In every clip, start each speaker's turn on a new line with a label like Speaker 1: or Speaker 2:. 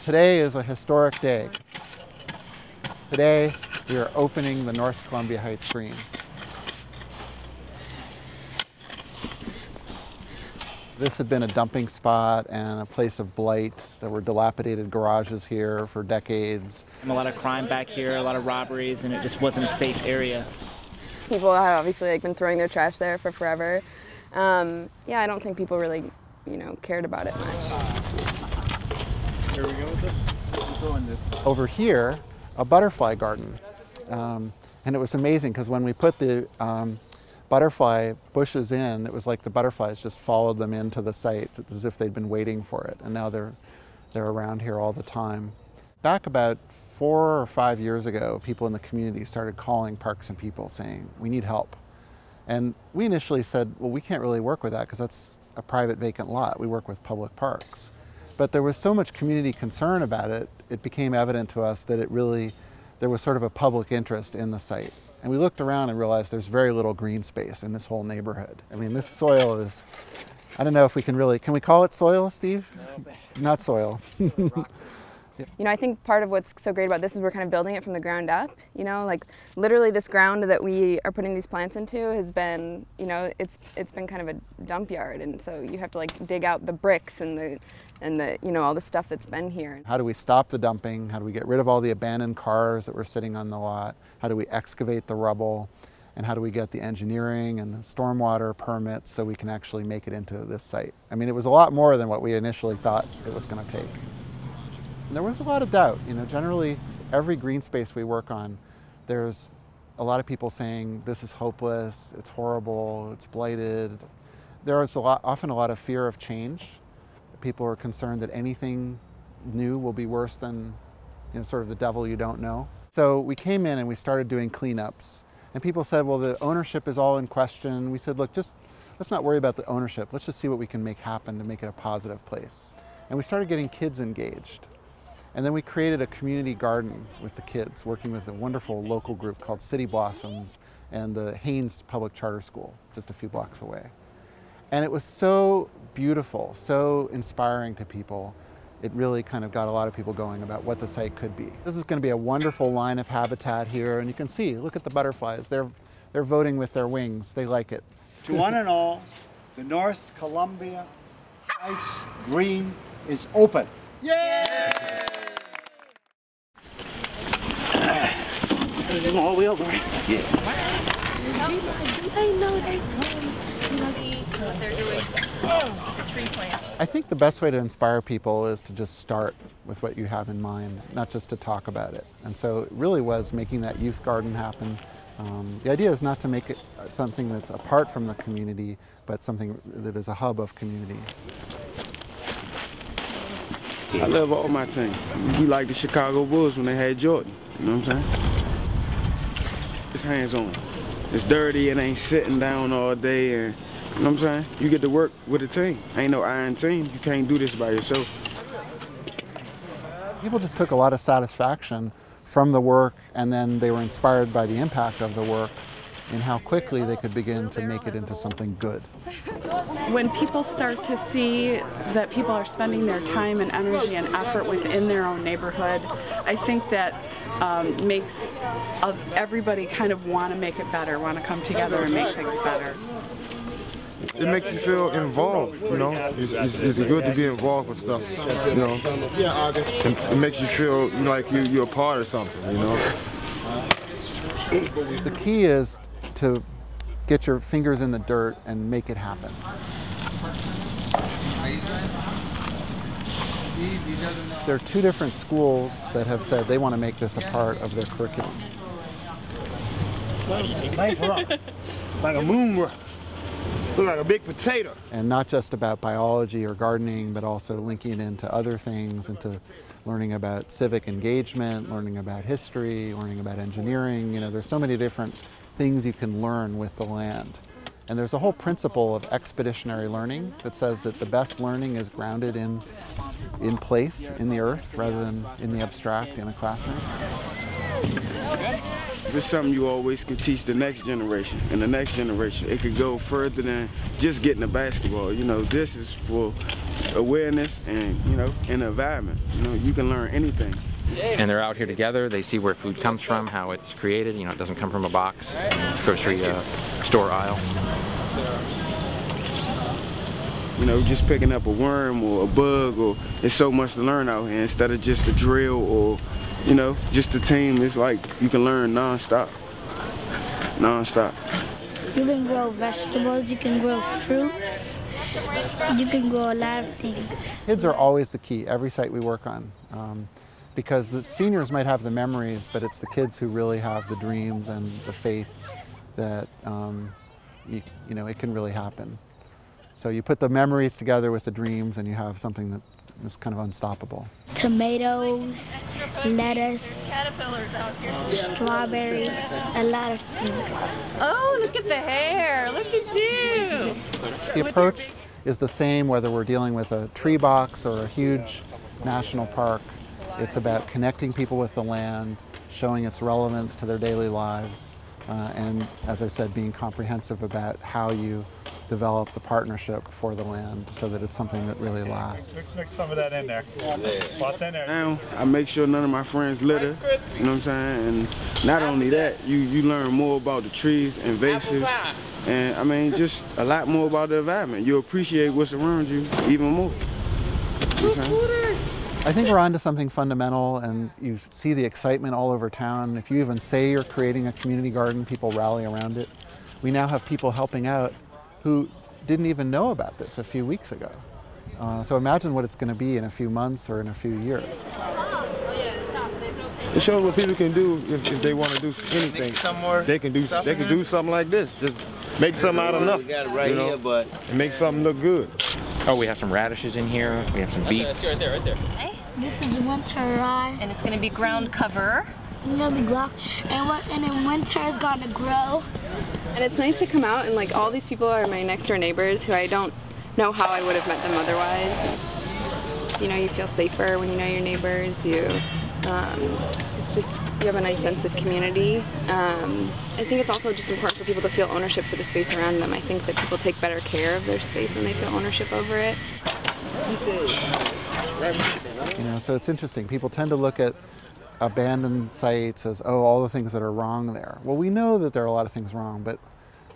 Speaker 1: Today is a historic day. Today, we are opening the North Columbia Heights Green. This had been a dumping spot and a place of blight. There were dilapidated garages here for decades.
Speaker 2: And a lot of crime back here, a lot of robberies, and it just wasn't a safe area.
Speaker 3: People have obviously been throwing their trash there for forever. Yeah, I don't think people really, cared about it much.
Speaker 4: Here we go with this?
Speaker 1: Over here, a butterfly garden. And it was amazing because when we put the butterfly bushes in, it was like the butterflies just followed them into the site as if they'd been waiting for it. And now they're around here all the time. Back about 4 or 5 years ago, people in the community started calling Parks and People saying, we need help. And we initially said, well, we can't really work with that because that's a private vacant lot. We work with public parks. But there was so much community concern about it, it became evident to us that there was sort of a public interest in the site. And we looked around and realized there's very little green space in this whole neighborhood. I mean, this soil is, I don't know if we can we call it soil, Steve? Not soil.
Speaker 3: I think part of what's so great about this is we're kind of building it from the ground up. Like literally this ground that we are putting these plants into has been, it's been kind of a dump yard. And so you have to like dig out the bricks and all the stuff that's been here.
Speaker 1: How do we stop the dumping? How do we get rid of all the abandoned cars that were sitting on the lot? How do we excavate the rubble? And how do we get the engineering and the stormwater permits so we can actually make it into this site? I mean, it was a lot more than what we initially thought it was going to take. And there was a lot of doubt. Generally, every green space we work on, there's a lot of people saying, this is hopeless, it's horrible, it's blighted. There is often a lot of fear of change. People are concerned that anything new will be worse than, sort of the devil you don't know. So we came in and we started doing cleanups. And people said, well, the ownership is all in question. We said, look, let's not worry about the ownership. Let's just see what we can make happen to make it a positive place. And we started getting kids engaged. And then we created a community garden with the kids, working with a wonderful local group called City Blossoms and the Haynes Public Charter School, just a few blocks away. And it was so beautiful, so inspiring to people. It really kind of got a lot of people going about what the site could be. This is going to be a wonderful line of habitat here, and you can see, look at the butterflies. They're voting with their wings. They like it.
Speaker 4: To one and all, the North Columbia Heights Green is open. Yay!
Speaker 2: All the way over.
Speaker 5: Yeah.
Speaker 6: I know they what they're doing. The tree plant.
Speaker 1: I think the best way to inspire people is to just start with what you have in mind, not just to talk about it. And so it really was making that youth garden happen. The idea is not to make it something that's apart from the community, but something that is a hub of community.
Speaker 7: I love all my team. We like the Chicago Bulls when they had Jordan, you know what I'm saying? It's hands-on. It's dirty, it ain't sitting down all day, and you know what I'm saying? You get to work with a team. Ain't no iron team. You can't do this by yourself.
Speaker 1: People just took a lot of satisfaction from the work, and then they were inspired by the impact of the work and how quickly they could begin to make it into something good.
Speaker 8: When people start to see that people are spending their time and energy and effort within their own neighborhood, I think that makes everybody kind of want to make it better, want to come together and make things better.
Speaker 9: It makes you feel involved, It's good to be involved with stuff, It makes you feel like you're a part of something,
Speaker 1: The key is to get your fingers in the dirt and make it happen. There are 2 different schools that have said they want to make this a part of their curriculum.
Speaker 9: Like a moon rock. Look like a big potato.
Speaker 1: And not just about biology or gardening, but also linking it into other things, into learning about civic engagement, learning about history, learning about engineering. There's so many different things you can learn with the land. And there's a whole principle of expeditionary learning that says that the best learning is grounded in place, in the earth, rather than in the abstract in a classroom.
Speaker 7: It's something you always can teach the next generation, and the next generation. It could go further than just getting a basketball. This is for awareness and, you know, in the environment. You know, you can learn anything.
Speaker 5: And they're out here together. They see where food comes from, how it's created. You know, it doesn't come from a box, grocery store aisle.
Speaker 7: You know, just picking up a worm or a bug, or there's so much to learn out here. Instead of just a drill or, you know, just a team, it's like you can learn non-stop. Non-stop.
Speaker 10: You can grow vegetables, you can grow fruits, you can grow a lot of things.
Speaker 1: Kids are always the key, every site we work on. Because the seniors might have the memories, but it's the kids who really have the dreams and the faith that you know, it can really happen. So you put the memories together with the dreams and you have something that is kind of unstoppable.
Speaker 10: Tomatoes, lettuce, strawberries, a lot of things.
Speaker 6: Oh, look at the hair, look at you.
Speaker 1: The approach is the same whether we're dealing with a tree box or a huge national park. It's about connecting people with the land, showing its relevance to their daily lives, and as I said, being comprehensive about how you develop the partnership for the land so that it's something that really lasts.
Speaker 11: Let's mix some of that in there. What's in there?
Speaker 7: Now, I make sure none of my friends litter, you know what I'm saying? And not only that, you learn more about the trees, invasives, and I mean, just a lot more about the environment. You appreciate what's around you even more. You know what I'm saying?
Speaker 1: I think we're onto something fundamental, and you see the excitement all over town. If you even say you're creating a community garden, people rally around it. We now have people helping out who didn't even know about this a few weeks ago. So imagine what it's going to be in a few months or in a few years.
Speaker 9: It shows what people can do if they want to do anything. They can do something like this. Just make something out of nothing. You know, and make something look good.
Speaker 5: Oh, we have some radishes in here. We have some beets.
Speaker 10: Right there. This is winter rye.
Speaker 6: And it's going to be ground cover.
Speaker 10: It's going to be ground. And in winter it's going to grow.
Speaker 3: And it's nice to come out and like all these people are my next door neighbors who I don't know how I would have met them otherwise. So, you know, you feel safer when you know your neighbors. It's just, you have a nice sense of community. I think it's also just important for people to feel ownership for the space around them. I think that people take better care of their space when they feel ownership over it.
Speaker 1: You know, so it's interesting. People tend to look at abandoned sites as, oh, all the things that are wrong there. Well, we know that there are a lot of things wrong, but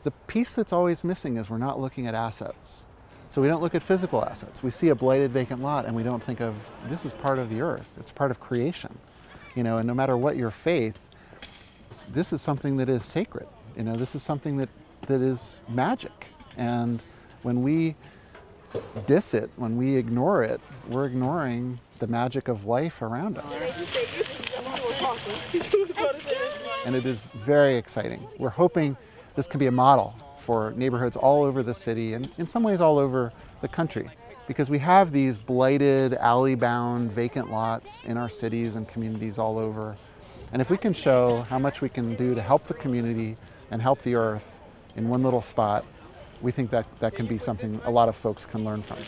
Speaker 1: the piece that's always missing is we're not looking at assets. So we don't look at physical assets. We see a blighted vacant lot and we don't think of, this is part of the earth. It's part of creation. You know, and no matter what your faith, this is something that is sacred. You know, this is something that is magic. And when we diss it, when we ignore it, we're ignoring the magic of life around us. And it is very exciting. We're hoping this can be a model for neighborhoods all over the city and in some ways all over the country, because we have these blighted, alley-bound, vacant lots in our cities and communities all over. And if we can show how much we can do to help the community and help the earth in one little spot, we think that that can be something a lot of folks can learn from.